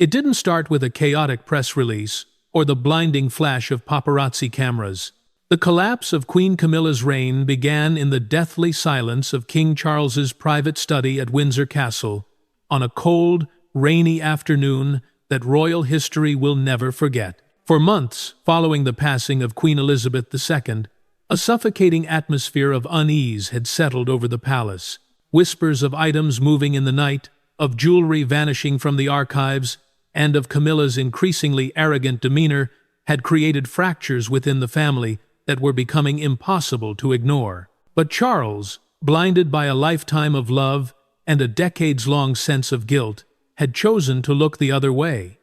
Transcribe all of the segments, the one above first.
It didn't start with a chaotic press release or the blinding flash of paparazzi cameras. The collapse of Queen Camilla's reign began in the deathly silence of King Charles's private study at Windsor Castle on a cold, rainy afternoon that royal history will never forget. For months following the passing of Queen Elizabeth II, a suffocating atmosphere of unease had settled over the palace. Whispers of items moving in the night, of jewelry vanishing from the archives, and of Camilla's increasingly arrogant demeanor had created fractures within the family that were becoming impossible to ignore. But Charles, blinded by a lifetime of love and a decades-long sense of guilt, had chosen to look the other way.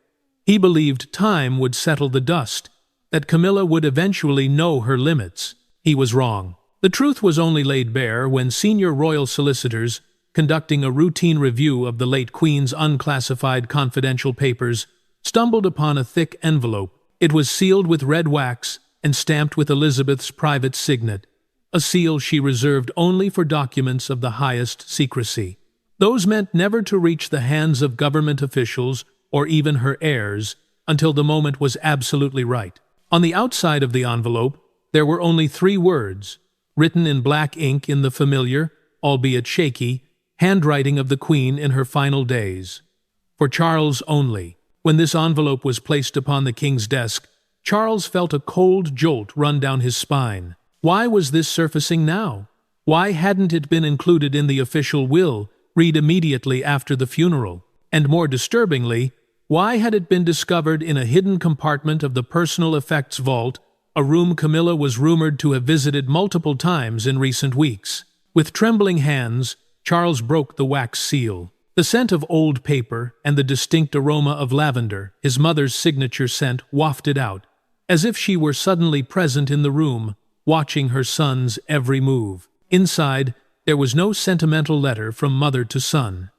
He believed time would settle the dust, that Camilla would eventually know her limits. He was wrong. The truth was only laid bare when senior royal solicitors, conducting a routine review of the late Queen's unclassified confidential papers, stumbled upon a thick envelope. It was sealed with red wax and stamped with Elizabeth's private signet, a seal she reserved only for documents of the highest secrecy. Those meant never to reach the hands of government officials or even her heirs until the moment was absolutely right. On the outside of the envelope, there were only 3 words, written in black ink in the familiar, albeit shaky, handwriting of the Queen in her final days. For Charles only. When this envelope was placed upon the King's desk, Charles felt a cold jolt run down his spine. Why was this surfacing now? Why hadn't it been included in the official will, read immediately after the funeral? And more disturbingly, why had it been discovered in a hidden compartment of the personal effects vault, a room Camilla was rumored to have visited multiple times in recent weeks? With trembling hands, Charles broke the wax seal. The scent of old paper and the distinct aroma of lavender, his mother's signature scent, wafted out, as if she were suddenly present in the room, watching her son's every move. Inside, there was no sentimental letter from mother to son.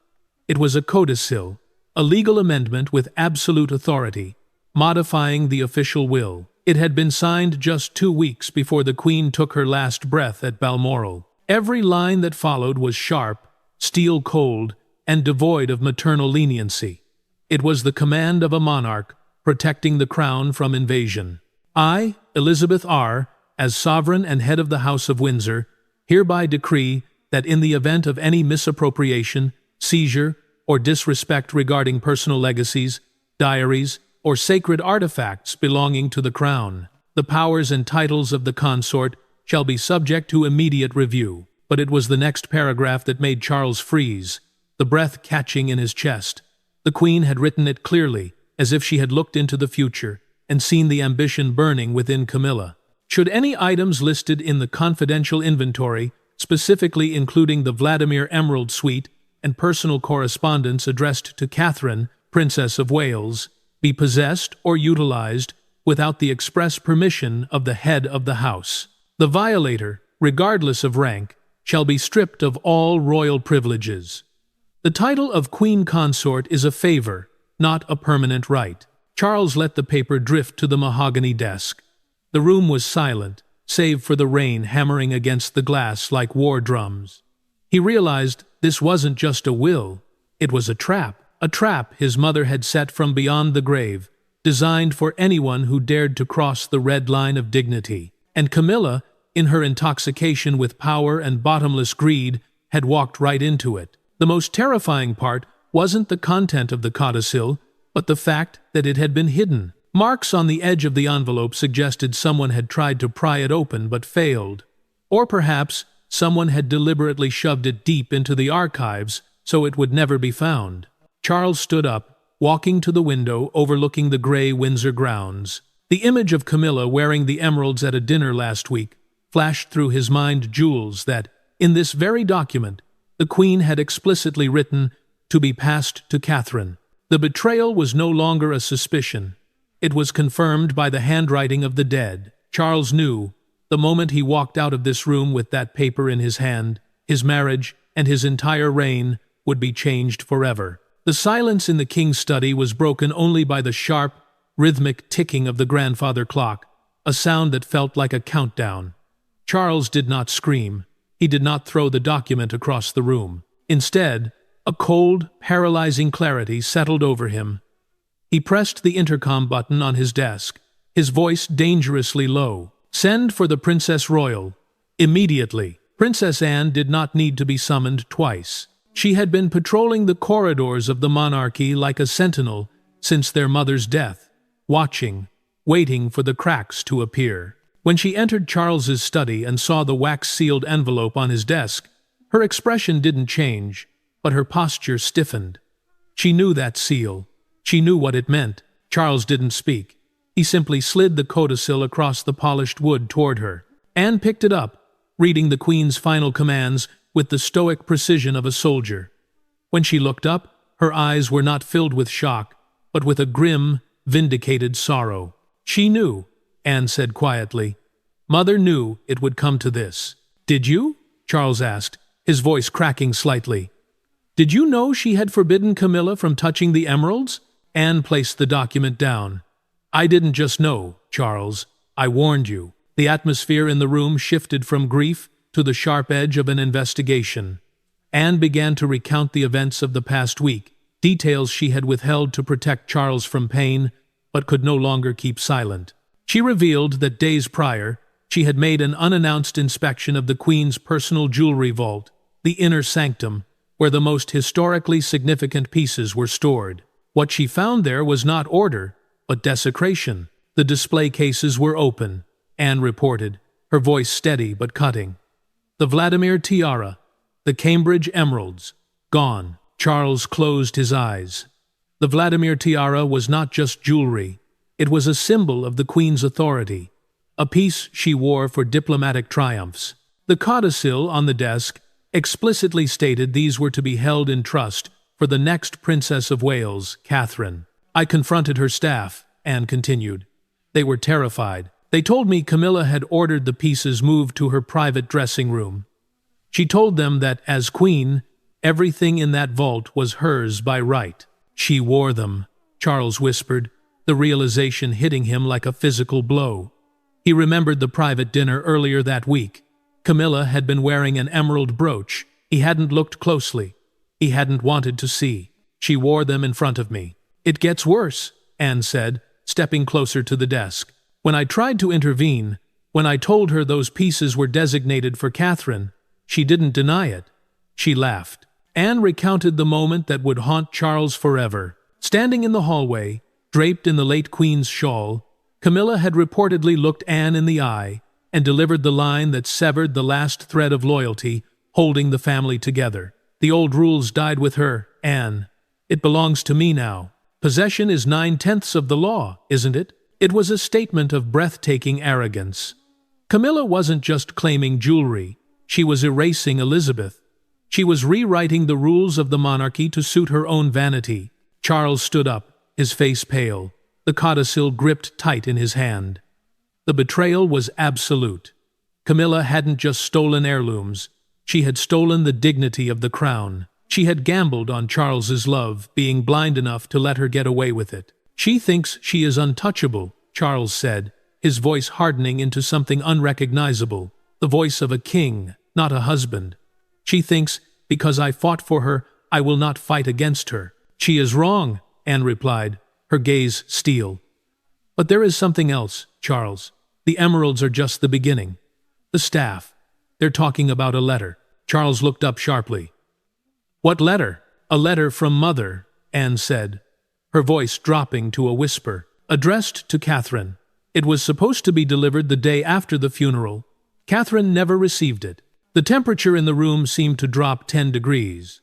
It was a codicil, a legal amendment with absolute authority, modifying the official will. It had been signed just 2 weeks before the Queen took her last breath at Balmoral. Every line that followed was sharp, steel-cold, and devoid of maternal leniency. It was the command of a monarch protecting the crown from invasion. I, Elizabeth R., as sovereign and head of the House of Windsor, hereby decree that in the event of any misappropriation, seizure, or disrespect regarding personal legacies, diaries, or sacred artifacts belonging to the crown, the powers and titles of the consort shall be subject to immediate review. But it was the next paragraph that made Charles freeze, the breath catching in his chest. The Queen had written it clearly, as if she had looked into the future and seen the ambition burning within Camilla. Should any items listed in the confidential inventory, specifically including the Vladimir Emerald suite and personal correspondence addressed to Catherine, Princess of Wales, be possessed or utilized without the express permission of the head of the house, the violator, regardless of rank, shall be stripped of all royal privileges. The title of Queen Consort is a favor, not a permanent right. Charles let the paper drift to the mahogany desk. The room was silent, save for the rain hammering against the glass like war drums. He realized this wasn't just a will, it was a trap his mother had set from beyond the grave, designed for anyone who dared to cross the red line of dignity. And Camilla, in her intoxication with power and bottomless greed, had walked right into it. The most terrifying part wasn't the content of the codicil, but the fact that it had been hidden. Marks on the edge of the envelope suggested someone had tried to pry it open but failed. Or perhaps someone had deliberately shoved it deep into the archives so it would never be found. Charles stood up, walking to the window overlooking the gray Windsor grounds. The image of Camilla wearing the emeralds at a dinner last week flashed through his mind, jewels that, in this very document, the Queen had explicitly written to be passed to Catherine. The betrayal was no longer a suspicion. It was confirmed by the handwriting of the dead. Charles knew, the moment he walked out of this room with that paper in his hand, his marriage and his entire reign would be changed forever. The silence in the King's study was broken only by the sharp, rhythmic ticking of the grandfather clock, a sound that felt like a countdown. Charles did not scream. He did not throw the document across the room. Instead, a cold, paralyzing clarity settled over him. He pressed the intercom button on his desk, his voice dangerously low. "Send for the Princess Royal. Immediately." Princess Anne did not need to be summoned twice. She had been patrolling the corridors of the monarchy like a sentinel since their mother's death, watching, waiting for the cracks to appear. When she entered Charles's study and saw the wax-sealed envelope on his desk, her expression didn't change, but her posture stiffened. She knew that seal. She knew what it meant. Charles didn't speak. He simply slid the codicil across the polished wood toward her. Anne picked it up, reading the Queen's final commands with the stoic precision of a soldier. When she looked up, her eyes were not filled with shock, but with a grim, vindicated sorrow. "She knew," Anne said quietly. "Mother knew it would come to this." "Did you?" Charles asked, his voice cracking slightly. "Did you know she had forbidden Camilla from touching the emeralds?" Anne placed the document down. "I didn't just know, Charles. I warned you." The atmosphere in the room shifted from grief to the sharp edge of an investigation. Anne began to recount the events of the past week, details she had withheld to protect Charles from pain, but could no longer keep silent. She revealed that days prior, she had made an unannounced inspection of the Queen's personal jewelry vault, the inner sanctum, where the most historically significant pieces were stored. What she found there was not order, but desecration. The display cases were open, Anne reported, her voice steady but cutting. The Vladimir Tiara, the Cambridge Emeralds, gone. Charles closed his eyes. The Vladimir Tiara was not just jewelry. It was a symbol of the Queen's authority, a piece she wore for diplomatic triumphs. The codicil on the desk explicitly stated these were to be held in trust for the next Princess of Wales, Catherine. "I confronted her staff," Anne continued. "They were terrified. They told me Camilla had ordered the pieces moved to her private dressing room. She told them that, as queen, everything in that vault was hers by right. She wore them," Charles whispered, the realization hitting him like a physical blow. He remembered the private dinner earlier that week. Camilla had been wearing an emerald brooch. He hadn't looked closely. He hadn't wanted to see. "She wore them in front of me." "It gets worse," Anne said, stepping closer to the desk. "When I tried to intervene, when I told her those pieces were designated for Catherine, she didn't deny it. She laughed." Anne recounted the moment that would haunt Charles forever. Standing in the hallway, draped in the late Queen's shawl, Camilla had reportedly looked Anne in the eye and delivered the line that severed the last thread of loyalty holding the family together. "The old rules died with her, Anne. It belongs to me now. Possession is 9/10 of the law, isn't it?" It was a statement of breathtaking arrogance. Camilla wasn't just claiming jewelry. She was erasing Elizabeth. She was rewriting the rules of the monarchy to suit her own vanity. Charles stood up, his face pale, the codicil gripped tight in his hand. The betrayal was absolute. Camilla hadn't just stolen heirlooms. She had stolen the dignity of the crown. She had gambled on Charles's love, being blind enough to let her get away with it. "She thinks she is untouchable," Charles said, his voice hardening into something unrecognizable, the voice of a king, not a husband. "She thinks, because I fought for her, I will not fight against her." "She is wrong," Anne replied, her gaze steel. "But there is something else, Charles. The emeralds are just the beginning. The staff. They're talking about a letter." Charles looked up sharply. "What letter?" "A letter from Mother," Anne said, her voice dropping to a whisper. "Addressed to Catherine. It was supposed to be delivered the day after the funeral. Catherine never received it." The temperature in the room seemed to drop 10 degrees.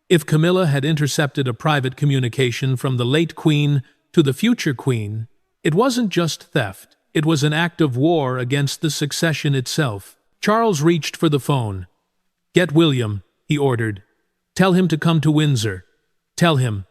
If Camilla had intercepted a private communication from the late Queen to the future Queen, it wasn't just theft. It was an act of war against the succession itself. Charles reached for the phone. "Get William," he ordered. "Tell him to come to Windsor. Tell him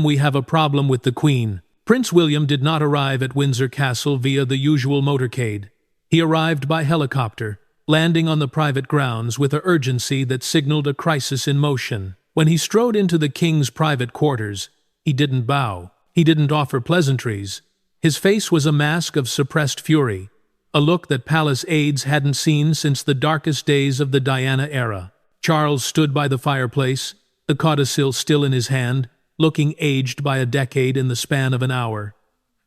we have a problem with the Queen." Prince William did not arrive at Windsor Castle via the usual motorcade. He arrived by helicopter, landing on the private grounds with an urgency that signaled a crisis in motion. When he strode into the king's private quarters, he didn't bow. He didn't offer pleasantries. His face was a mask of suppressed fury, a look that palace aides hadn't seen since the darkest days of the Diana era. Charles stood by the fireplace, the codicil still in his hand, looking aged by a decade in the span of an hour.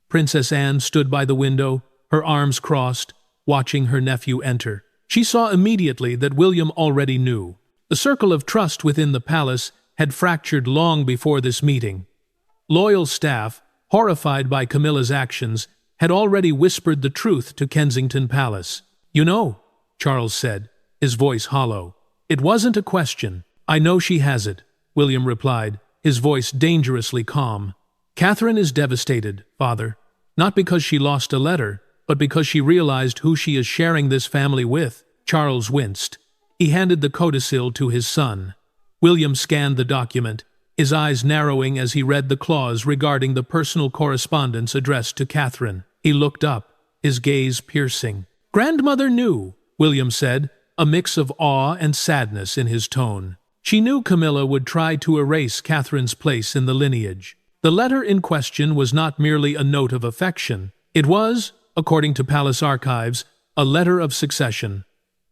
Princess Anne stood by the window, her arms crossed, watching her nephew enter. She saw immediately that William already knew. The circle of trust within the palace had fractured long before this meeting. Loyal staff, horrified by Camilla's actions, had already whispered the truth to Kensington Palace. "You know," Charles said, his voice hollow. "It wasn't a question. I know she has it," William replied, his voice dangerously calm. "Catherine is devastated, father. Not because she lost a letter, but because she realized who she is sharing this family with." Charles winced. He handed the codicil to his son. William scanned the document, his eyes narrowing as he read the clause regarding the personal correspondence addressed to Catherine. He looked up, his gaze piercing. "Grandmother knew," William said, a mix of awe and sadness in his tone. She knew Camilla would try to erase Catherine's place in the lineage. The letter in question was not merely a note of affection. It was, according to palace archives, a letter of succession,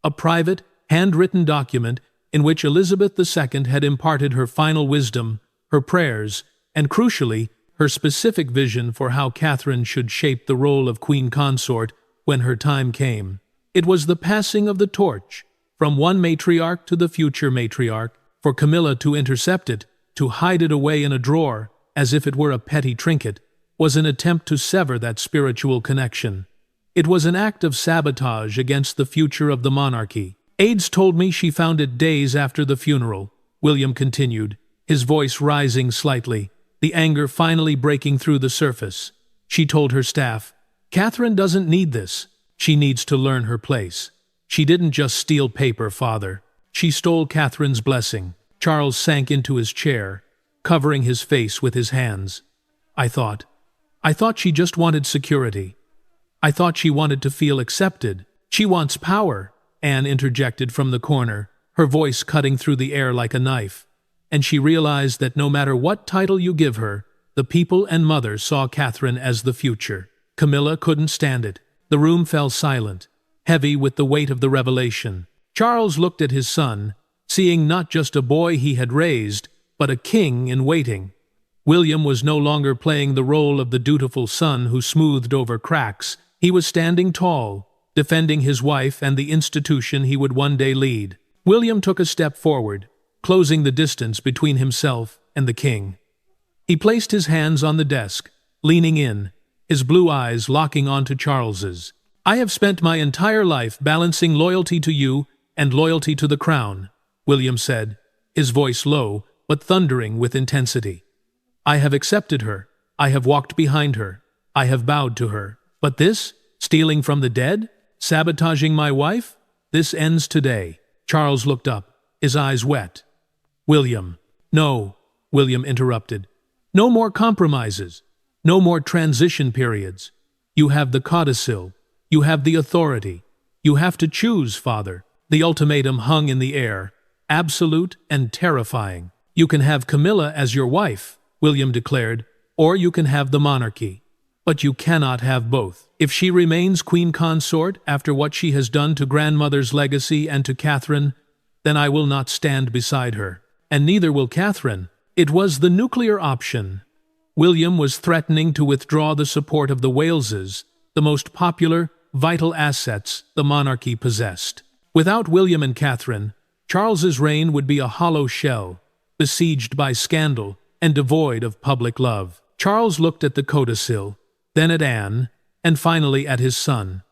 a private, handwritten document in which Elizabeth II had imparted her final wisdom, her prayers, and crucially, her specific vision for how Catherine should shape the role of queen consort when her time came. It was the passing of the torch from one matriarch to the future matriarch. For Camilla to intercept it, to hide it away in a drawer, as if it were a petty trinket, was an attempt to sever that spiritual connection. It was an act of sabotage against the future of the monarchy. "Aides told me she found it days after the funeral," William continued, his voice rising slightly, the anger finally breaking through the surface. "She told her staff, 'Catherine doesn't need this. She needs to learn her place. She didn't just steal paper, father. She stole Catherine's blessing.'" Charles sank into his chair, covering his face with his hands. I thought she just wanted security. I thought she wanted to feel accepted. She wants power," Anne interjected from the corner, her voice cutting through the air like a knife. And she realized that no matter what title you give her, the people and mother saw Catherine as the future. Camilla couldn't stand it. The room fell silent, heavy with the weight of the revelation. Charles looked at his son, seeing not just a boy he had raised, but a king in waiting. William was no longer playing the role of the dutiful son who smoothed over cracks. He was standing tall, defending his wife and the institution he would one day lead. William took a step forward, closing the distance between himself and the king. He placed his hands on the desk, leaning in, his blue eyes locking onto Charles's. "I have spent my entire life balancing loyalty to you and loyalty to the crown," William said, his voice low but thundering with intensity. "I have accepted her. I have walked behind her. I have bowed to her. But this, stealing from the dead, sabotaging my wife, this ends today." Charles looked up, his eyes wet. "William." "No," William interrupted. "No more compromises. No more transition periods. You have the codicil. You have the authority. You have to choose, father." The ultimatum hung in the air, absolute and terrifying. "You can have Camilla as your wife," William declared, "or you can have the monarchy. But you cannot have both. If she remains queen consort after what she has done to grandmother's legacy and to Catherine, then I will not stand beside her. And neither will Catherine." It was the nuclear option. William was threatening to withdraw the support of the Waleses, the most popular, vital assets the monarchy possessed. Without William and Catherine, Charles's reign would be a hollow shell, besieged by scandal and devoid of public love. Charles looked at the codicil, then at Anne, and finally at his son.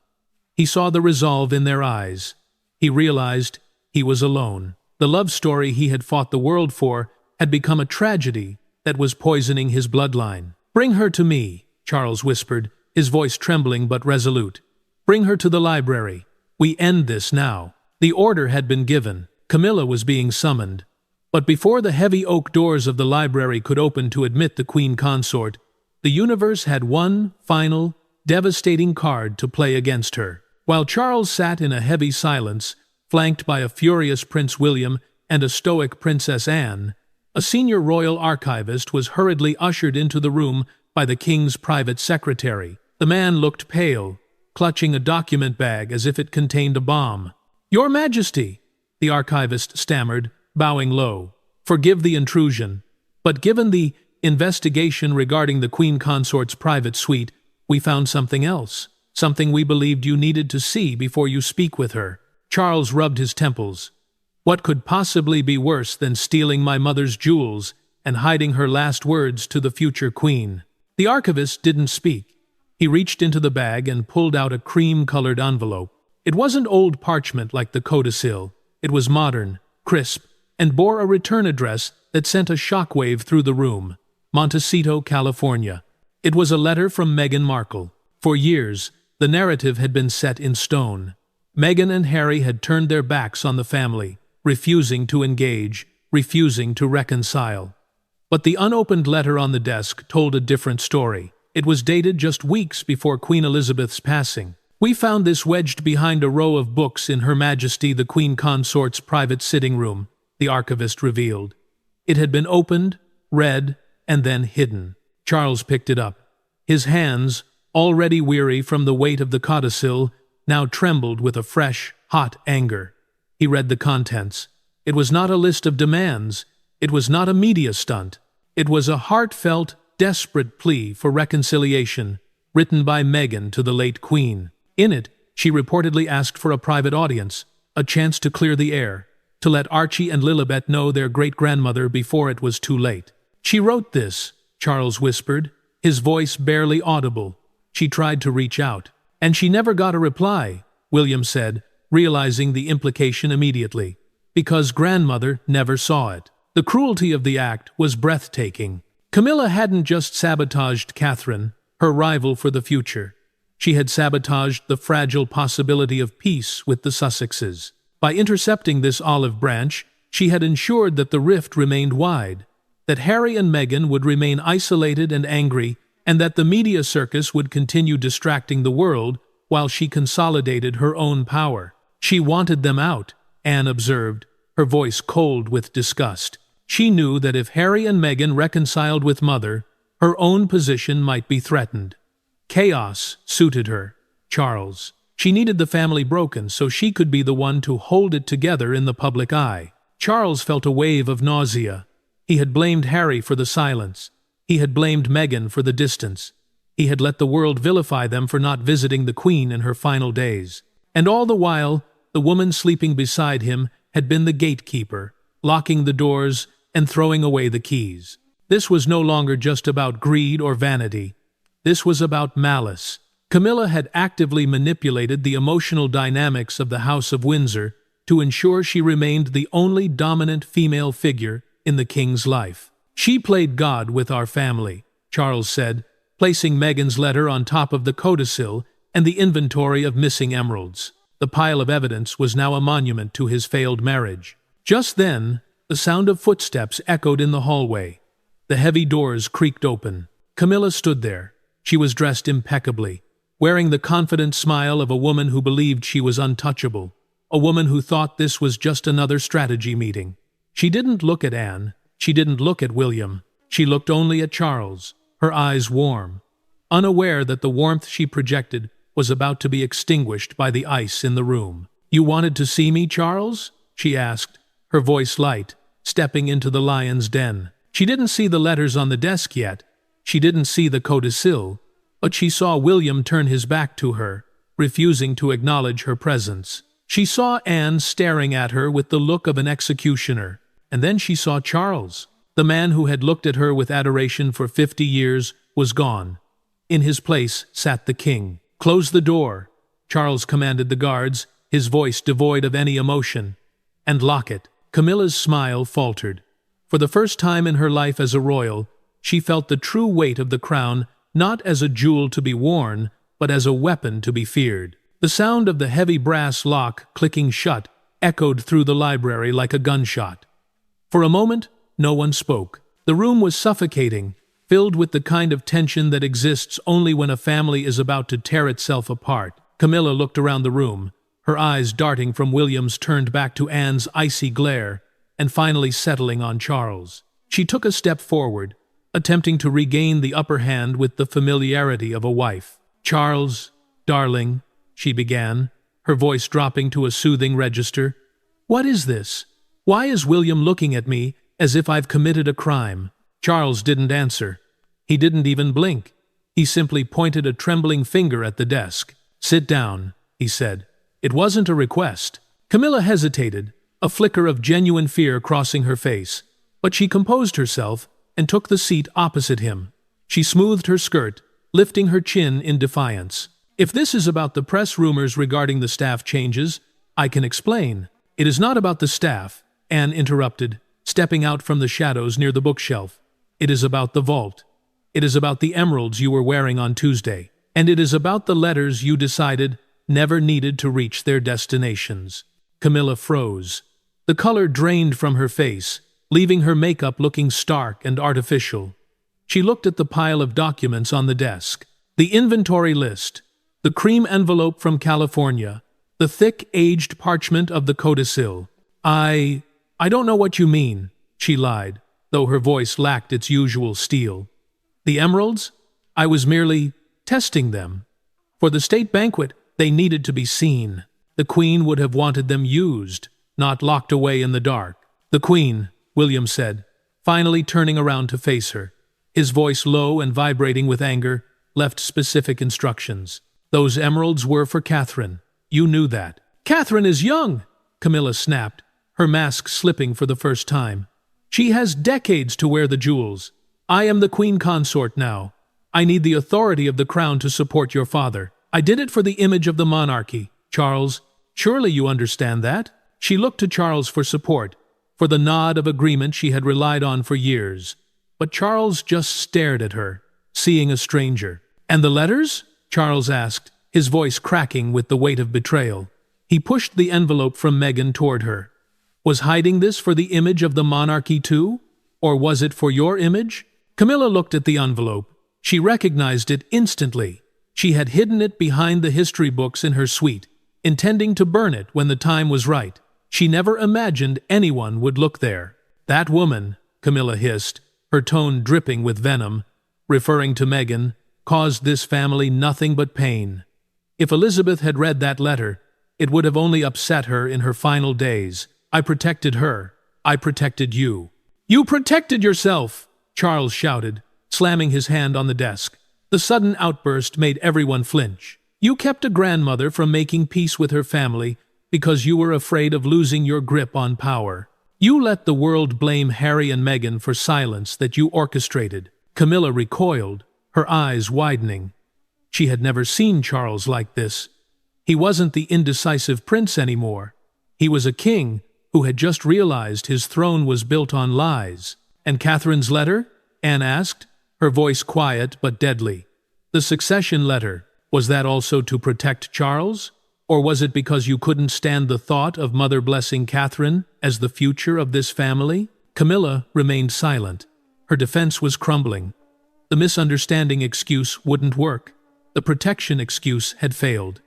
He saw the resolve in their eyes. He realized he was alone. The love story he had fought the world for had become a tragedy that was poisoning his bloodline. "Bring her to me," Charles whispered, his voice trembling but resolute. "Bring her to the library. We end this now." The order had been given. Camilla was being summoned. But before the heavy oak doors of the library could open to admit the queen consort, the universe had one final, devastating card to play against her. While Charles sat in a heavy silence, flanked by a furious Prince William and a stoic Princess Anne, a senior royal archivist was hurriedly ushered into the room by the king's private secretary. The man looked pale, clutching a document bag as if it contained a bomb. "Your Majesty," the archivist stammered, bowing low. "Forgive the intrusion, but given the investigation regarding the Queen Consort's private suite, we found something else. Something we believed you needed to see before you speak with her." Charles rubbed his temples. What could possibly be worse than stealing my mother's jewels and hiding her last words to the future queen? The archivist didn't speak. He reached into the bag and pulled out a cream-colored envelope. It wasn't old parchment like the Codicil. It was modern, crisp, and bore a return address that sent a shockwave through the room. Montecito, California. It was a letter from Meghan Markle. For years, the narrative had been set in stone. Meghan and Harry had turned their backs on the family, refusing to engage, refusing to reconcile. But the unopened letter on the desk told a different story. It was dated just weeks before Queen Elizabeth's passing. "We found this wedged behind a row of books in Her Majesty the Queen Consort's private sitting room," the archivist revealed. It had been opened, read, and then hidden. Charles picked it up. His hands, already weary from the weight of the codicil, now trembled with a fresh, hot anger. He read the contents. It was not a list of demands. It was not a media stunt. It was a heartfelt, desperate plea for reconciliation, written by Meghan to the late Queen. In it, she reportedly asked for a private audience, a chance to clear the air, to let Archie and Lilibet know their great-grandmother before it was too late. "She wrote this," Charles whispered, his voice barely audible. "She tried to reach out. And she never got a reply," William said, realizing the implication immediately. "Because grandmother never saw it." The cruelty of the act was breathtaking. Camilla hadn't just sabotaged Catherine, her rival for the future. She had sabotaged the fragile possibility of peace with the Sussexes. By intercepting this olive branch, she had ensured that the rift remained wide, that Harry and Meghan would remain isolated and angry, and that the media circus would continue distracting the world while she consolidated her own power. "She wanted them out," Anne observed, her voice cold with disgust. She knew that if Harry and Meghan reconciled with Mother, her own position might be threatened. Chaos suited her, Charles. She needed the family broken so she could be the one to hold it together in the public eye. Charles felt a wave of nausea. He had blamed Harry for the silence. He had blamed Meghan for the distance. He had let the world vilify them for not visiting the Queen in her final days. And all the while, the woman sleeping beside him had been the gatekeeper, locking the doors and throwing away the keys. This was no longer just about greed or vanity. This was about malice. Camilla had actively manipulated the emotional dynamics of the House of Windsor to ensure she remained the only dominant female figure in the king's life. "She played God with our family," Charles said, placing Meghan's letter on top of the codicil and the inventory of missing emeralds. The pile of evidence was now a monument to his failed marriage. Just then, the sound of footsteps echoed in the hallway. The heavy doors creaked open. Camilla stood there. She was dressed impeccably, wearing the confident smile of a woman who believed she was untouchable, a woman who thought this was just another strategy meeting. She didn't look at Anne. She didn't look at William. She looked only at Charles, her eyes warm, unaware that the warmth she projected was about to be extinguished by the ice in the room. "You wanted to see me, Charles?" she asked, her voice light, stepping into the lion's den. She didn't see the letters on the desk yet. She didn't see the codicil, but she saw William turn his back to her, refusing to acknowledge her presence. She saw Anne staring at her with the look of an executioner, and then she saw Charles. The man who had looked at her with adoration for 50 years was gone. In his place sat the king. "Close the door," Charles commanded the guards, his voice devoid of any emotion. "And lock it." Camilla's smile faltered. For the first time in her life as a royal, she felt the true weight of the crown not as a jewel to be worn, but as a weapon to be feared. The sound of the heavy brass lock clicking shut echoed through the library like a gunshot. For a moment, no one spoke. The room was suffocating, filled with the kind of tension that exists only when a family is about to tear itself apart. Camilla looked around the room, her eyes darting from William's turned back to Anne's icy glare, and finally settling on Charles. She took a step forward, attempting to regain the upper hand with the familiarity of a wife. "Charles, darling," she began, her voice dropping to a soothing register. "What is this? Why is William looking at me as if I've committed a crime?" Charles didn't answer. He didn't even blink. He simply pointed a trembling finger at the desk. "Sit down," he said. It wasn't a request. Camilla hesitated, a flicker of genuine fear crossing her face, but she composed herself and took the seat opposite him. She smoothed her skirt, lifting her chin in defiance. "If this is about the press rumors regarding the staff changes, I can explain." "It is not about the staff," Anne interrupted, stepping out from the shadows near the bookshelf. "It is about the vault. It is about the emeralds you were wearing on Tuesday. And it is about the letters you decided never needed to reach their destinations." Camilla froze. The color drained from her face, leaving her makeup looking stark and artificial. She looked at the pile of documents on the desk. The inventory list, the cream envelope from California, the thick, aged parchment of the Codicil. I don't know what you mean," she lied, though her voice lacked its usual steel. "The emeralds? I was merely testing them. For the state banquet, they needed to be seen. The Queen would have wanted them used, not locked away in the dark." "The Queen," William said, finally turning around to face her. His voice, low and vibrating with anger, left specific instructions. "Those emeralds were for Catherine. You knew that." "Catherine is young," Camilla snapped, her mask slipping for the first time. "She has decades to wear the jewels. I am the Queen Consort now. I need the authority of the crown to support your father. I did it for the image of the monarchy. Charles, surely you understand that?" She looked to Charles for support, for the nod of agreement she had relied on for years. But Charles just stared at her, seeing a stranger. "And the letters?" Charles asked, his voice cracking with the weight of betrayal. He pushed the envelope from Meghan toward her. "Was hiding this for the image of the monarchy too? Or was it for your image?" Camilla looked at the envelope. She recognized it instantly. She had hidden it behind the history books in her suite, intending to burn it when the time was right. She never imagined anyone would look there. "That woman," Camilla hissed, her tone dripping with venom, referring to Meghan, "caused this family nothing but pain. If Elizabeth had read that letter, it would have only upset her in her final days. I protected her. I protected you." "You protected yourself!" Charles shouted, slamming his hand on the desk. The sudden outburst made everyone flinch. "You kept a grandmother from making peace with her family because you were afraid of losing your grip on power. You let the world blame Harry and Meghan for silence that you orchestrated." Camilla recoiled, her eyes widening. She had never seen Charles like this. He wasn't the indecisive prince anymore. He was a king who had just realized his throne was built on lies. "And Catherine's letter?" Anne asked, her voice quiet but deadly. "The succession letter, was that also to protect Charles? Or was it because you couldn't stand the thought of Mother blessing Catherine as the future of this family?" Camilla remained silent. Her defense was crumbling. The misunderstanding excuse wouldn't work. The protection excuse had failed.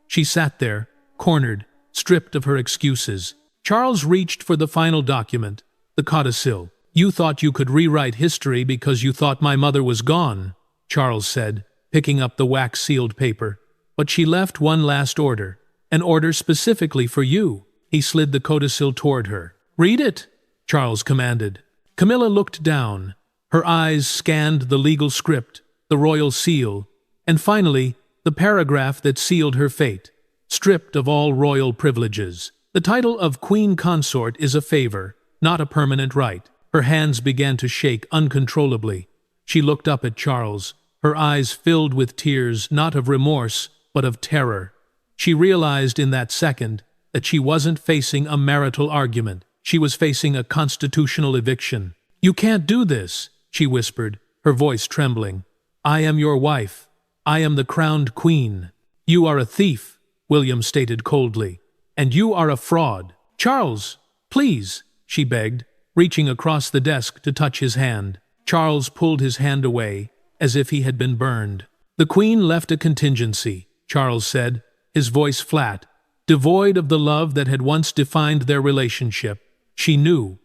She sat there, cornered, stripped of her excuses. Charles reached for the final document, the Codicil. "You thought you could rewrite history because you thought my mother was gone," Charles said, picking up the wax-sealed paper. "But she left one last order, an order specifically for you." He slid the Codicil toward her. "Read it," Charles commanded. Camilla looked down. Her eyes scanned the legal script, the royal seal, and finally, the paragraph that sealed her fate, stripped of all royal privileges. "The title of Queen Consort is a favor, not a permanent right." Her hands began to shake uncontrollably. She looked up at Charles, her eyes filled with tears not of remorse, but of terror. She realized in that second that she wasn't facing a marital argument. She was facing a constitutional eviction. "You can't do this," she whispered, her voice trembling. "I am your wife. I am the crowned queen." "You are a thief," William stated coldly. "And you are a fraud." "Charles, please," she begged, reaching across the desk to touch his hand. Charles pulled his hand away, as if he had been burned. "The Queen left a contingency," Charles said, his voice flat, devoid of the love that had once defined their relationship. She knew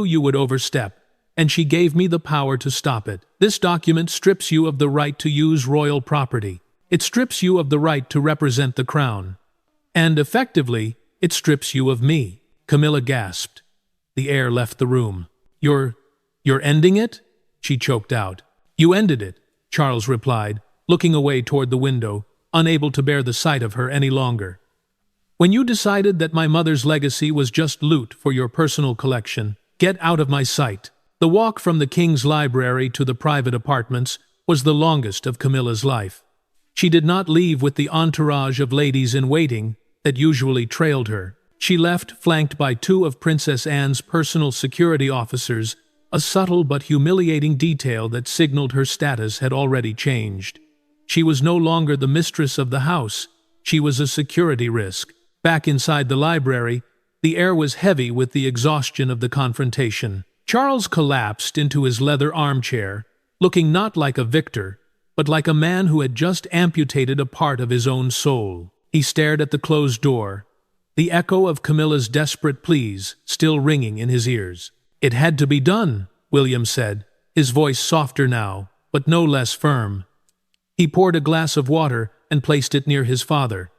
you would overstep, and she gave me the power to stop it. This document strips you of the right to use royal property. It strips you of the right to represent the crown. And effectively, it strips you of me." Camilla gasped. The heir left the room. You're ending it?" she choked out. You ended it, Charles replied, looking away toward the window, unable to bear the sight of her any longer. When you decided that my mother's legacy was just loot for your personal collection, get out of my sight. The walk from the king's library to the private apartments was the longest of Camilla's life. She did not leave with the entourage of ladies-in-waiting that usually trailed her. She left flanked by two of Princess Anne's personal security officers, a subtle but humiliating detail that signaled her status had already changed. She was no longer the mistress of the house. She was a security risk. Back inside the library, the air was heavy with the exhaustion of the confrontation. Charles collapsed into his leather armchair, looking not like a victor, but like a man who had just amputated a part of his own soul. He stared at the closed door, the echo of Camilla's desperate pleas still ringing in his ears. It had to be done, William said, his voice softer now, but no less firm. He poured a glass of water and placed it near his father.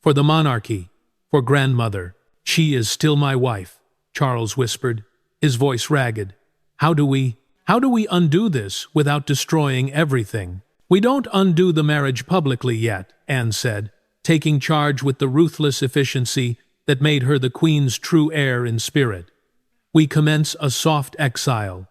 For the monarchy, for grandmother. She is still my wife, Charles whispered, his voice ragged. How do we undo this without destroying everything? We don't undo the marriage publicly yet, Anne said, taking charge with the ruthless efficiency that made her the Queen's true heir in spirit. We commence a soft exile.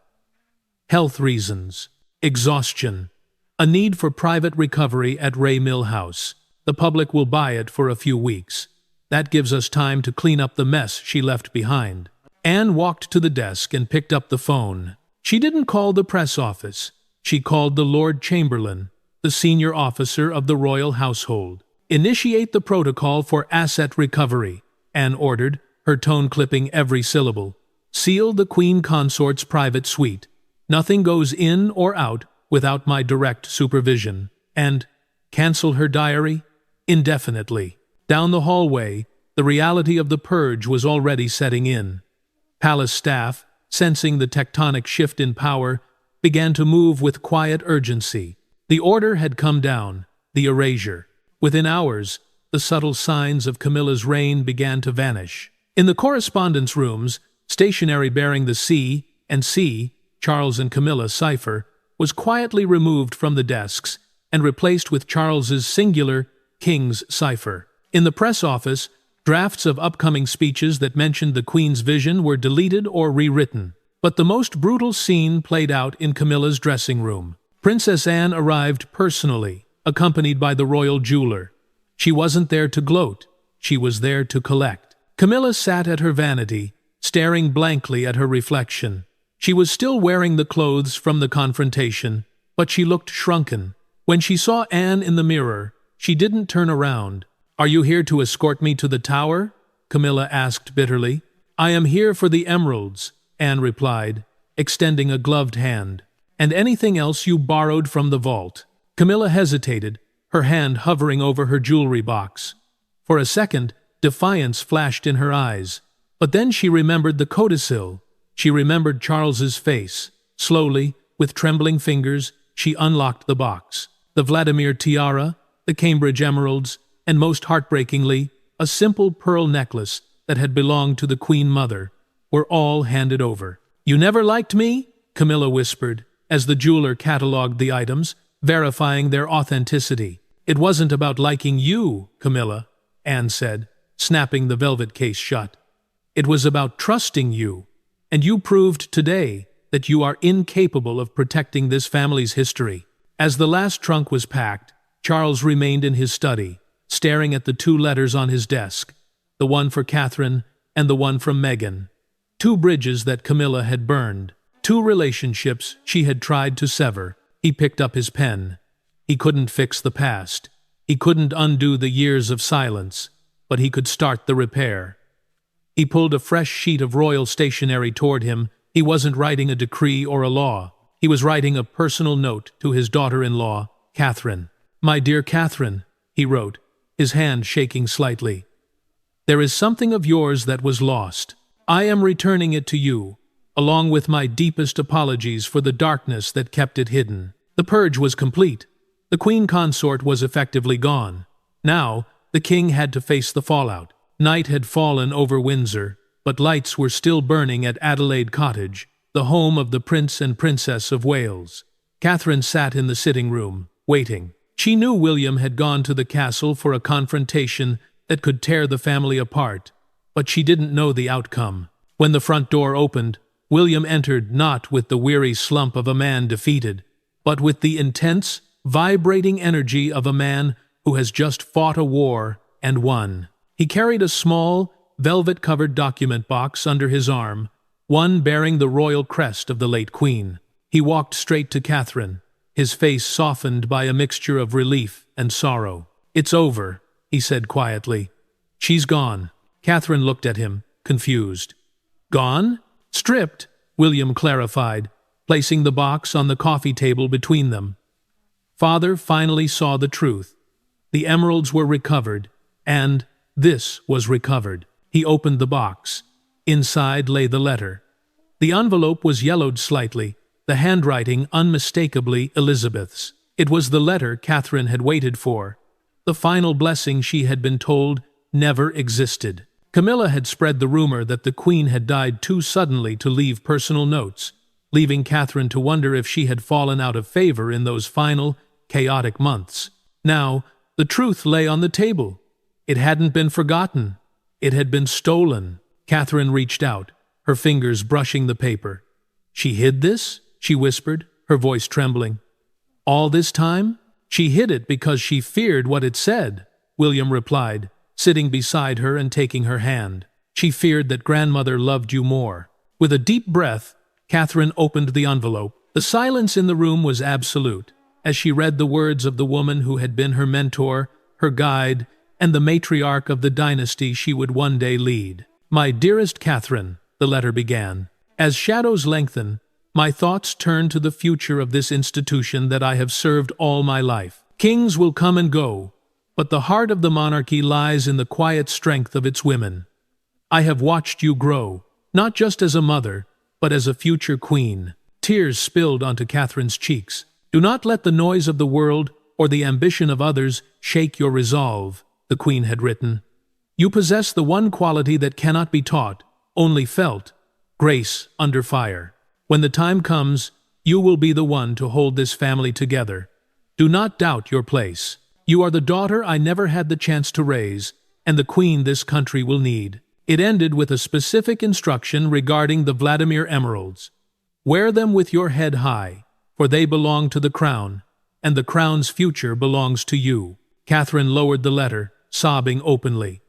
Health reasons, exhaustion, a need for private recovery at Ray Mill House. The public will buy it for a few weeks. That gives us time to clean up the mess she left behind. Anne walked to the desk and picked up the phone. She didn't call the press office. She called the Lord Chamberlain, the senior officer of the royal household. Initiate the protocol for asset recovery, Anne ordered, her tone clipping every syllable. Seal the Queen Consort's private suite. Nothing goes in or out without my direct supervision. And cancel her diary? Indefinitely. Down the hallway, the reality of the purge was already setting in. Palace staff, sensing the tectonic shift in power, began to move with quiet urgency. The order had come down, the erasure. Within hours, the subtle signs of Camilla's reign began to vanish. In the correspondence rooms, stationery bearing the C and C, Charles and Camilla cipher, was quietly removed from the desks and replaced with Charles's singular King's cipher. In the press office, drafts of upcoming speeches that mentioned the Queen's vision were deleted or rewritten. But the most brutal scene played out in Camilla's dressing room. Princess Anne arrived personally, accompanied by the royal jeweler. She wasn't there to gloat, she was there to collect. Camilla sat at her vanity, staring blankly at her reflection. She was still wearing the clothes from the confrontation, but she looked shrunken. When she saw Anne in the mirror, she didn't turn around. "Are you here to escort me to the tower?" Camilla asked bitterly. "I am here for the emeralds," Anne replied, extending a gloved hand. "And anything else you borrowed from the vault." Camilla hesitated, her hand hovering over her jewelry box. For a second, defiance flashed in her eyes. But then she remembered the codicil. She remembered Charles's face. Slowly, with trembling fingers, she unlocked the box. The Vladimir Tiara, the Cambridge Emeralds, and most heartbreakingly, a simple pearl necklace that had belonged to the Queen Mother, were all handed over. "You never liked me?" Camilla whispered, as the jeweler catalogued the items, verifying their authenticity. "It wasn't about liking you, Camilla," Anne said, snapping the velvet case shut. "It was about trusting you, and you proved today that you are incapable of protecting this family's history." As the last trunk was packed, Charles remained in his study, staring at the two letters on his desk, the one for Catherine and the one from Meghan. Two bridges that Camilla had burned, two relationships she had tried to sever. He picked up his pen. He couldn't fix the past. He couldn't undo the years of silence, but he could start the repair. He pulled a fresh sheet of royal stationery toward him. He wasn't writing a decree or a law. He was writing a personal note to his daughter-in-law, Catherine. "My dear Catherine," he wrote, his hand shaking slightly. "There is something of yours that was lost. I am returning it to you, along with my deepest apologies for the darkness that kept it hidden." The purge was complete. The Queen Consort was effectively gone. Now, the king had to face the fallout. Night had fallen over Windsor, but lights were still burning at Adelaide Cottage, the home of the Prince and Princess of Wales. Catherine sat in the sitting room, waiting. She knew William had gone to the castle for a confrontation that could tear the family apart, but she didn't know the outcome. When the front door opened, William entered not with the weary slump of a man defeated, but with the intense, vibrating energy of a man who has just fought a war and won. He carried a small, velvet-covered document box under his arm, one bearing the royal crest of the late Queen. He walked straight to Catherine, his face softened by a mixture of relief and sorrow. "It's over," he said quietly. "She's gone." Catherine looked at him, confused. "Gone?" "Stripped," William clarified, placing the box on the coffee table between them. Father finally saw the truth. The emeralds were recovered, and this was recovered. He opened the box. Inside lay the letter. The envelope was yellowed slightly, the handwriting unmistakably Elizabeth's. It was the letter Catherine had waited for, the final blessing she had been told never existed. Camilla had spread the rumor that the Queen had died too suddenly to leave personal notes, leaving Catherine to wonder if she had fallen out of favor in those final, chaotic months. Now, the truth lay on the table. It hadn't been forgotten. It had been stolen. Catherine reached out, her fingers brushing the paper. "She hid this?" she whispered, her voice trembling. "All this time?" "She hid it because she feared what it said," William replied, sitting beside her and taking her hand. "She feared that grandmother loved you more." With a deep breath, Catherine opened the envelope. The silence in the room was absolute, as she read the words of the woman who had been her mentor, her guide, and the matriarch of the dynasty she would one day lead. "My dearest Catherine," the letter began, "as shadows lengthen, my thoughts turn to the future of this institution that I have served all my life. Kings will come and go, but the heart of the monarchy lies in the quiet strength of its women. I have watched you grow, not just as a mother, but as a future queen." Tears spilled onto Catherine's cheeks. "Do not let the noise of the world or the ambition of others shake your resolve," the Queen had written. "You possess the one quality that cannot be taught, only felt: grace under fire. When the time comes, you will be the one to hold this family together. Do not doubt your place. You are the daughter I never had the chance to raise, and the queen this country will need." It ended with a specific instruction regarding the Vladimir Emeralds. "Wear them with your head high, for they belong to the crown, and the crown's future belongs to you." Catherine lowered the letter, sobbing openly.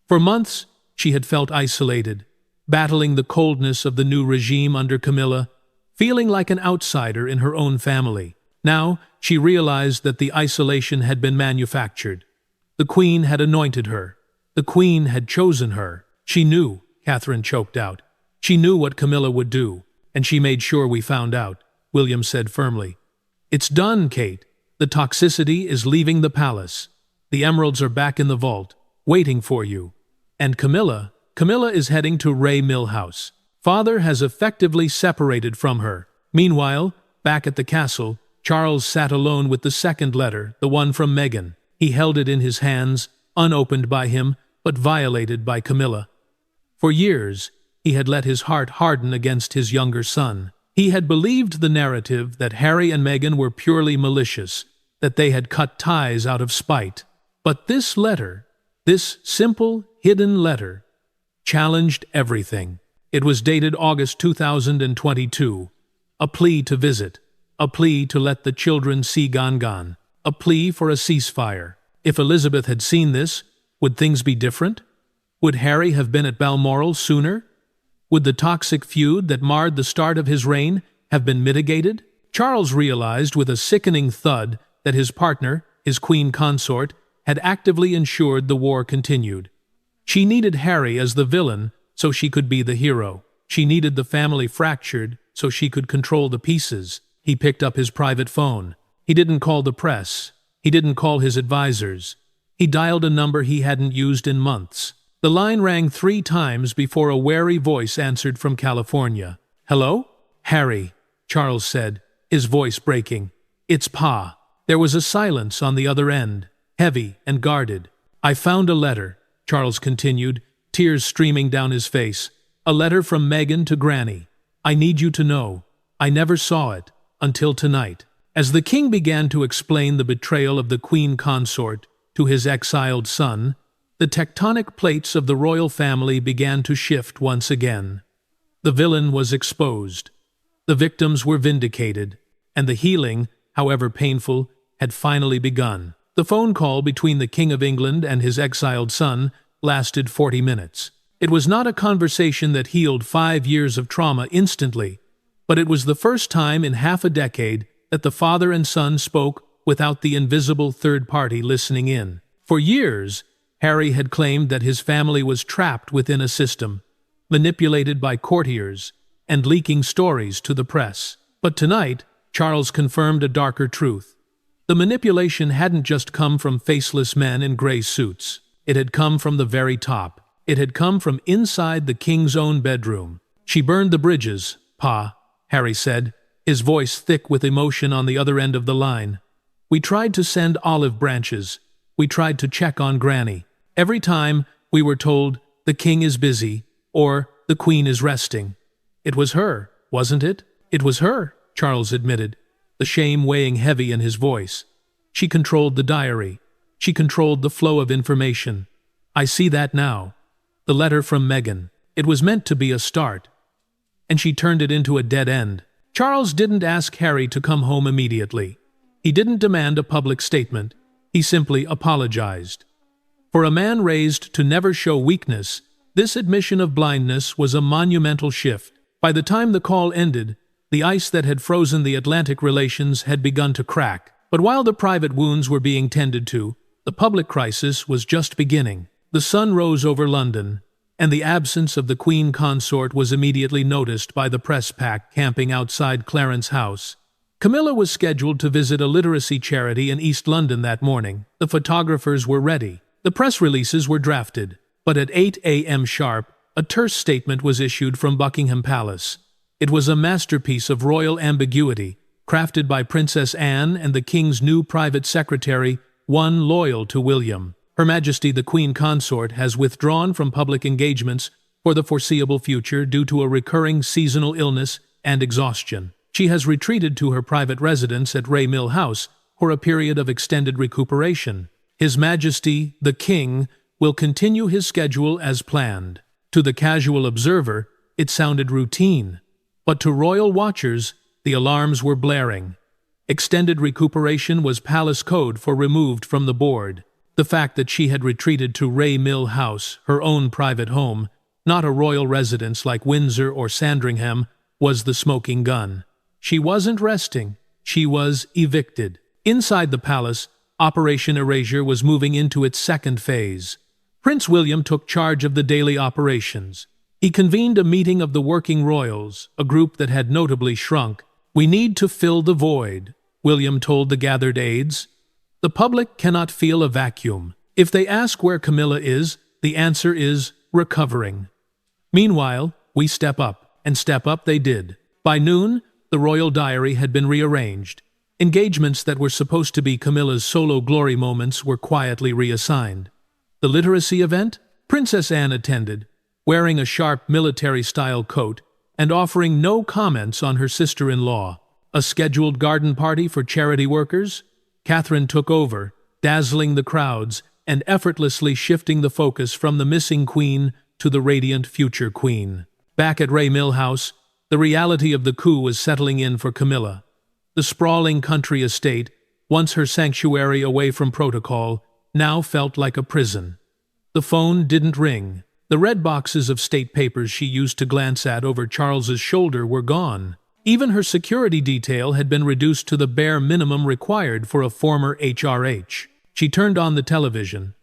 For months, she had felt isolated, battling the coldness of the new regime under Camilla, feeling like an outsider in her own family. Now, she realized that the isolation had been manufactured. The Queen had anointed her. The Queen had chosen her. She knew, Catherine choked out. She knew what Camilla would do, and she made sure we found out, William said firmly. "It's done, Kate. The toxicity is leaving the palace. The emeralds are back in the vault, waiting for you. And Camilla is heading to Ray Mill House. Father has effectively separated from her." Meanwhile, back at the castle, Charles sat alone with the second letter, the one from Meghan. He held it in his hands, unopened by him, but violated by Camilla. For years, he had let his heart harden against his younger son. He had believed the narrative that Harry and Meghan were purely malicious, that they had cut ties out of spite. But this letter, this simple, hidden letter, challenged everything. It was dated August 2022, a plea to visit, a plea to let the children see Gangan, a plea for a ceasefire. If Elizabeth had seen this, would things be different? Would Harry have been at Balmoral sooner? Would the toxic feud that marred the start of his reign have been mitigated? Charles realized with a sickening thud that his partner, his queen consort, had actively ensured the war continued. She needed Harry as the villain so she could be the hero. She needed the family fractured so she could control the pieces. He picked up his private phone. He didn't call the press. He didn't call his advisors. He dialed a number he hadn't used in months. The line rang 3 times before a wary voice answered from California. "Hello?" "Harry," Charles said, his voice breaking. "It's Pa." There was a silence on the other end, heavy and guarded. "I found a letter," Charles continued, tears streaming down his face. "A letter from Meghan to Granny. I need you to know. I never saw it, until tonight." As the king began to explain the betrayal of the queen consort to his exiled son, the tectonic plates of the royal family began to shift once again. The villain was exposed. The victims were vindicated, and the healing, however painful, had finally begun. The phone call between the King of England and his exiled son lasted 40 minutes. It was not a conversation that healed 5 years of trauma instantly, but it was the first time in half a decade that the father and son spoke without the invisible third party listening in. For years, Harry had claimed that his family was trapped within a system, manipulated by courtiers, and leaking stories to the press. But tonight, Charles confirmed a darker truth. The manipulation hadn't just come from faceless men in gray suits. It had come from the very top. It had come from inside the king's own bedroom. "She burned the bridges, Pa," Harry said, his voice thick with emotion on the other end of the line. "We tried to send olive branches. We tried to check on Granny. Every time we were told, the king is busy, or the queen is resting. It was her, wasn't it?" "It was her," Charles admitted, the shame weighing heavy in his voice. "She controlled the diary. She controlled the flow of information. I see that now. The letter from Meghan. It was meant to be a start. And she turned it into a dead end." Charles didn't ask Harry to come home immediately. He didn't demand a public statement. He simply apologized. For a man raised to never show weakness, this admission of blindness was a monumental shift. By the time the call ended, the ice that had frozen the Atlantic relations had begun to crack. But while the private wounds were being tended to, the public crisis was just beginning. The sun rose over London, and the absence of the Queen consort was immediately noticed by the press pack camping outside Clarence House. Camilla was scheduled to visit a literacy charity in East London that morning. The photographers were ready. The press releases were drafted, but at 8 a.m. sharp, a terse statement was issued from Buckingham Palace. It was a masterpiece of royal ambiguity, crafted by Princess Anne and the King's new private secretary, one loyal to William. "Her Majesty the Queen Consort has withdrawn from public engagements for the foreseeable future due to a recurring seasonal illness and exhaustion. She has retreated to her private residence at Ray Mill House for a period of extended recuperation. His Majesty, the King, will continue his schedule as planned." To the casual observer, it sounded routine, but to royal watchers, the alarms were blaring. Extended recuperation was palace code for removed from the board. The fact that she had retreated to Ray Mill House, her own private home, not a royal residence like Windsor or Sandringham, was the smoking gun. She wasn't resting. She was evicted. Inside the palace, Operation Erasure was moving into its second phase. Prince William took charge of the daily operations. He convened a meeting of the working royals, a group that had notably shrunk. "We need to fill the void," William told the gathered aides. "The public cannot feel a vacuum. If they ask where Camilla is, the answer is recovering. Meanwhile, we step up, and step up they did. By noon, the royal diary had been rearranged. Engagements that were supposed to be Camilla's solo glory moments were quietly reassigned. The literacy event? Princess Anne attended, wearing a sharp military-style coat and offering no comments on her sister-in-law. A scheduled garden party for charity workers? Catherine took over, dazzling the crowds and effortlessly shifting the focus from the missing queen to the radiant future queen. Back at Ray Mill House, the reality of the coup was settling in for Camilla. The sprawling country estate, once her sanctuary away from protocol, now felt like a prison. The phone didn't ring. The red boxes of state papers she used to glance at over Charles's shoulder were gone. Even her security detail had been reduced to the bare minimum required for a former HRH. She turned on the television.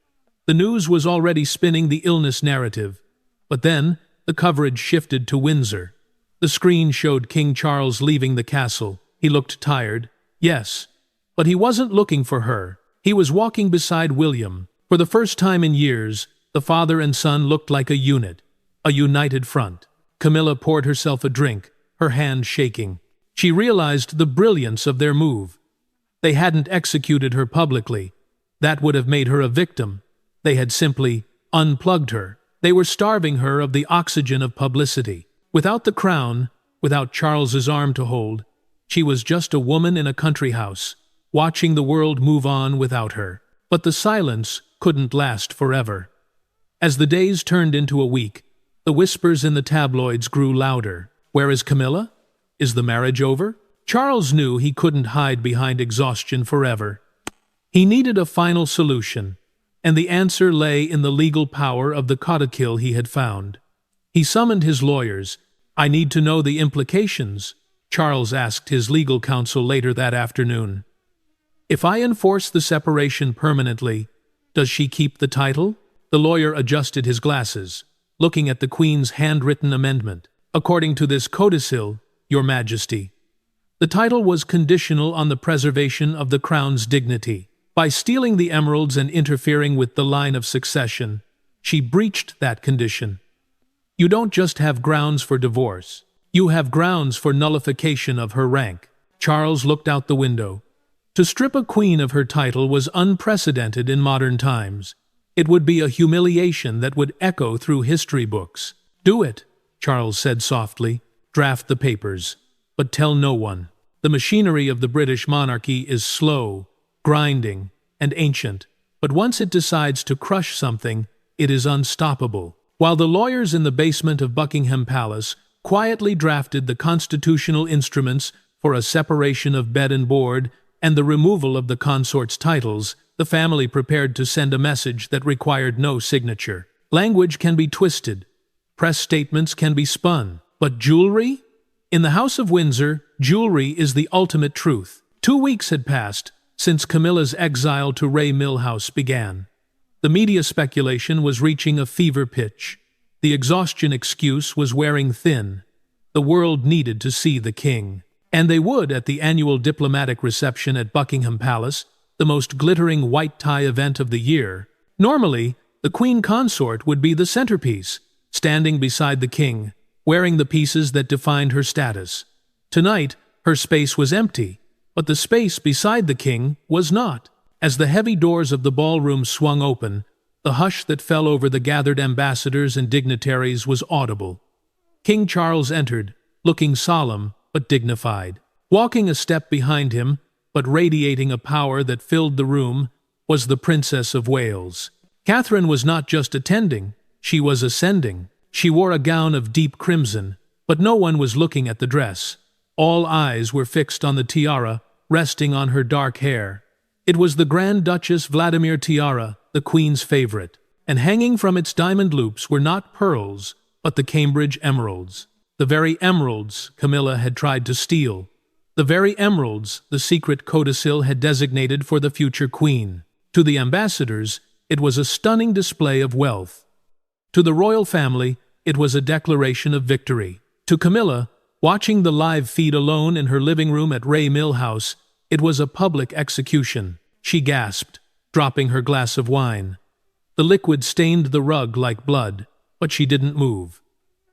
The news was already spinning the illness narrative. But then, the coverage shifted to Windsor. The screen showed King Charles leaving the castle. He looked tired, yes, but he wasn't looking for her. He was walking beside William. For the first time in years, the father and son looked like a unit, a united front. Camilla poured herself a drink, her hand shaking. She realized the brilliance of their move. They hadn't executed her publicly. That would have made her a victim. They had simply unplugged her. They were starving her of the oxygen of publicity. Without the crown, without Charles's arm to hold. She was just a woman in a country house, watching the world move on without her. But the silence couldn't last forever. As the days turned into a week, the whispers in the tabloids grew louder. Where is Camilla? Is the marriage over? Charles knew he couldn't hide behind exhaustion forever. He needed a final solution, and the answer lay in the legal power of the Codicil he had found. He summoned his lawyers. "I need to know the implications," Charles asked his legal counsel later that afternoon. "If I enforce the separation permanently, does she keep the title?" The lawyer adjusted his glasses, looking at the Queen's handwritten amendment. "According to this codicil, Your Majesty, the title was conditional on the preservation of the crown's dignity. By stealing the emeralds and interfering with the line of succession, she breached that condition. You don't just have grounds for divorce, you have grounds for nullification of her rank." Charles looked out the window. To strip a queen of her title was unprecedented in modern times. It would be a humiliation that would echo through history books. "Do it," Charles said softly. "Draft the papers, but tell no one. The machinery of the British monarchy is slow, grinding, and ancient, but once it decides to crush something, it is unstoppable." While the lawyers in the basement of Buckingham Palace quietly drafted the constitutional instruments for a separation of bed and board and the removal of the consort's titles, the family prepared to send a message that required no signature. Language can be twisted, press statements can be spun, but jewelry? In the House of Windsor, jewelry is the ultimate truth. 2 weeks had passed since Camilla's exile to Ray Mill House began. The media speculation was reaching a fever pitch. The exhaustion excuse was wearing thin. The world needed to see the king. And they would at the annual diplomatic reception at Buckingham Palace, the most glittering white tie event of the year. Normally, the Queen Consort would be the centerpiece, standing beside the king, wearing the pieces that defined her status. Tonight, her space was empty, but the space beside the king was not. As the heavy doors of the ballroom swung open, the hush that fell over the gathered ambassadors and dignitaries was audible. King Charles entered, looking solemn but dignified. Walking a step behind him, but radiating a power that filled the room, was the Princess of Wales. Catherine was not just attending, she was ascending. She wore a gown of deep crimson, but no one was looking at the dress. All eyes were fixed on the tiara resting on her dark hair. It was the Grand Duchess Vladimir Tiara, the Queen's favorite, and hanging from its diamond loops were not pearls, but the Cambridge Emeralds. The very emeralds Camilla had tried to steal. The very emeralds the secret Codicil had designated for the future queen. To the ambassadors, it was a stunning display of wealth. To the royal family, it was a declaration of victory. To Camilla, watching the live feed alone in her living room at Ray Mill House, it was a public execution. She gasped, dropping her glass of wine. The liquid stained the rug like blood, but she didn't move.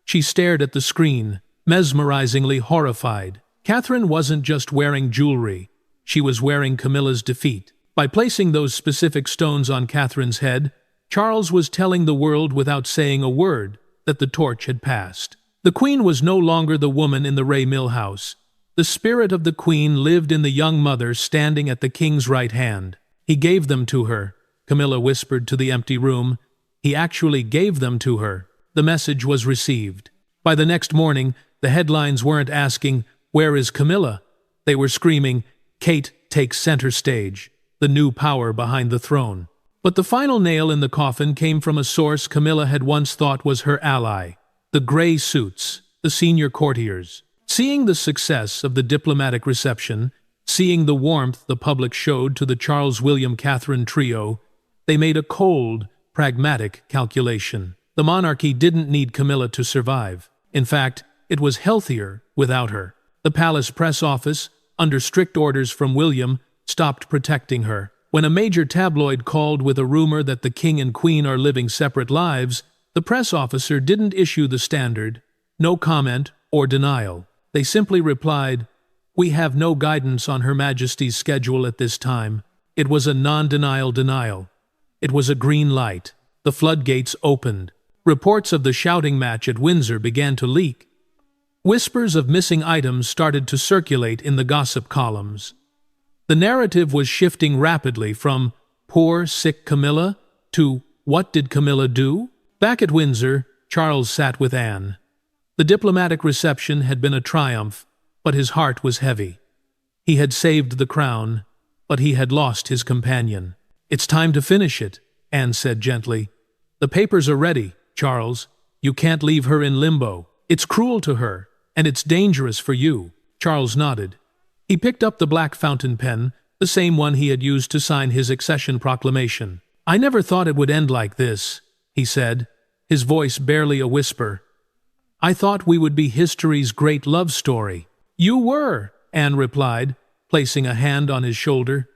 She stared at the screen, mesmerizingly horrified. Catherine wasn't just wearing jewelry, she was wearing Camilla's defeat. By placing those specific stones on Catherine's head, Charles was telling the world without saying a word that the torch had passed. The Queen was no longer the woman in the Ray Mill House. The spirit of the Queen lived in the young mother standing at the king's right hand. "He gave them to her," Camilla whispered to the empty room. "He actually gave them to her." The message was received. By the next morning, the headlines weren't asking, "Where is Camilla?" They were screaming, "Kate takes center stage, the new power behind the throne." But the final nail in the coffin came from a source Camilla had once thought was her ally: the gray suits, the senior courtiers. Seeing the success of the diplomatic reception, seeing the warmth the public showed to the Charles William Catherine trio, they made a cold, pragmatic calculation. The monarchy didn't need Camilla to survive. In fact, it was healthier without her. The palace press office, under strict orders from William, stopped protecting her. When a major tabloid called with a rumor that the king and queen are living separate lives, the press officer didn't issue the standard, no comment or denial. They simply replied, "We have no guidance on Her Majesty's schedule at this time." It was a non-denial denial. It was a green light. The floodgates opened. Reports of the shouting match at Windsor began to leak. Whispers of missing items started to circulate in the gossip columns. The narrative was shifting rapidly from "poor, sick Camilla" to "what did Camilla do?" Back at Windsor, Charles sat with Anne. The diplomatic reception had been a triumph, but his heart was heavy. He had saved the crown, but he had lost his companion. "It's time to finish it," Anne said gently. "The papers are ready, Charles. You can't leave her in limbo. It's cruel to her, and it's dangerous for you." Charles nodded. He picked up the black fountain pen, the same one he had used to sign his accession proclamation. "I never thought it would end like this," he said, his voice barely a whisper. "I thought we would be history's great love story." "You were," Anne replied, placing a hand on his shoulder.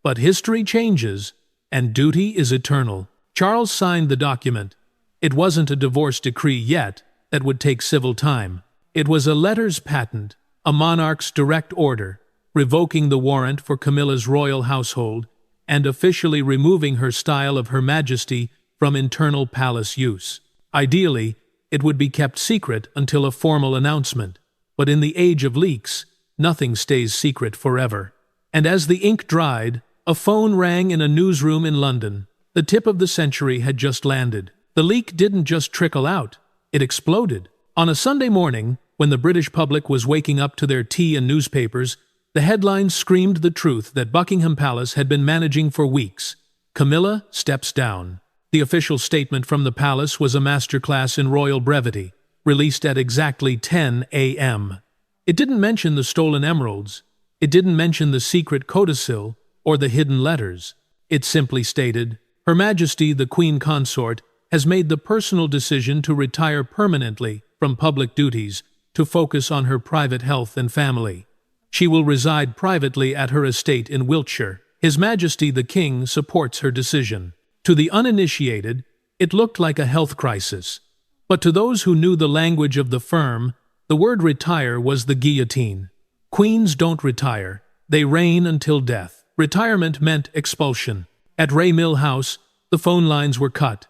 "But history changes, and duty is eternal." Charles signed the document. It wasn't a divorce decree yet that would take civil time. It was a letters patent, a monarch's direct order, revoking the warrant for Camilla's royal household and officially removing her style of Her Majesty from internal palace use. Ideally, it would be kept secret until a formal announcement, but in the age of leaks, nothing stays secret forever. And as the ink dried, a phone rang in a newsroom in London. The tip of the century had just landed. The leak didn't just trickle out, it exploded. On a Sunday morning, when the British public was waking up to their tea and newspapers, the headlines screamed the truth that Buckingham Palace had been managing for weeks. Camilla steps down. The official statement from the palace was a masterclass in royal brevity, released at exactly 10 a.m. It didn't mention the stolen emeralds. It didn't mention the secret codicil or the hidden letters. It simply stated, "Her Majesty the Queen Consort has made the personal decision to retire permanently from public duties to focus on her private health and family. She will reside privately at her estate in Wiltshire. His Majesty the King supports her decision." To the uninitiated, it looked like a health crisis. But to those who knew the language of the firm, the word retire was the guillotine. Queens don't retire. They reign until death. Retirement meant expulsion. At Ray Mill House, the phone lines were cut.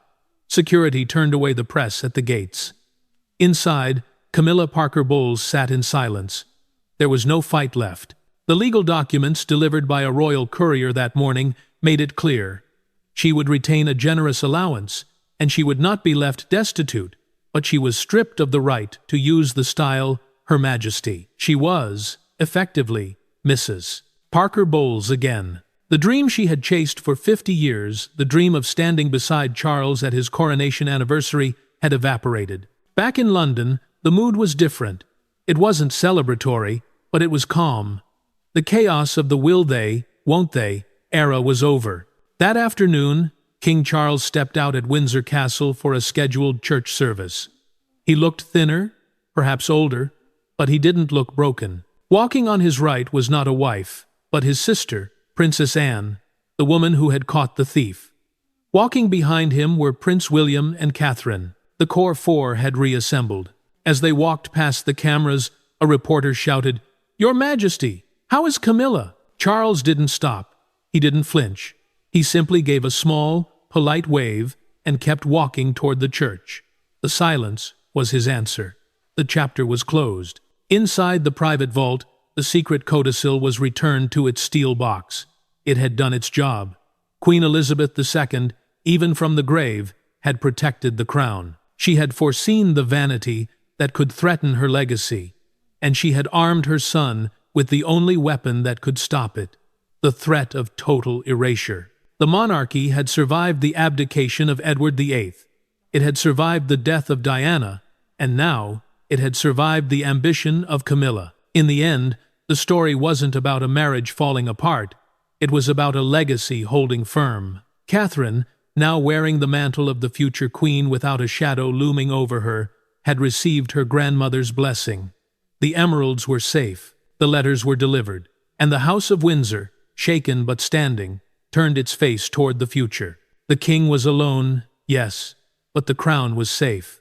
Security turned away the press at the gates. Inside, Camilla Parker Bowles sat in silence. There was no fight left. The legal documents delivered by a royal courier that morning made it clear. She would retain a generous allowance, and she would not be left destitute, but she was stripped of the right to use the style Her Majesty. She was, effectively, Mrs. Parker Bowles again. The dream she had chased for 50 years, the dream of standing beside Charles at his coronation anniversary, had evaporated. Back in London, the mood was different. It wasn't celebratory, but it was calm. The chaos of the will they, won't they era was over. That afternoon, King Charles stepped out at Windsor Castle for a scheduled church service. He looked thinner, perhaps older, but he didn't look broken. Walking on his right was not a wife, but his sister, Princess Anne, the woman who had caught the thief. Walking behind him were Prince William and Catherine. The core four had reassembled. As they walked past the cameras, a reporter shouted, "Your Majesty, how is Camilla?" Charles didn't stop. He didn't flinch. He simply gave a small, polite wave and kept walking toward the church. The silence was his answer. The chapter was closed. Inside the private vault, the secret codicil was returned to its steel box. It had done its job. Queen Elizabeth II, even from the grave, had protected the crown. She had foreseen the vanity that could threaten her legacy, and she had armed her son with the only weapon that could stop it, the threat of total erasure. The monarchy had survived the abdication of Edward VIII. It had survived the death of Diana, and now it had survived the ambition of Camilla. In the end, the story wasn't about a marriage falling apart. It was about a legacy holding firm. Catherine, now wearing the mantle of the future queen without a shadow looming over her, had received her grandmother's blessing. The emeralds were safe, the letters were delivered, and the House of Windsor, shaken but standing, turned its face toward the future. The king was alone, yes, but the crown was safe.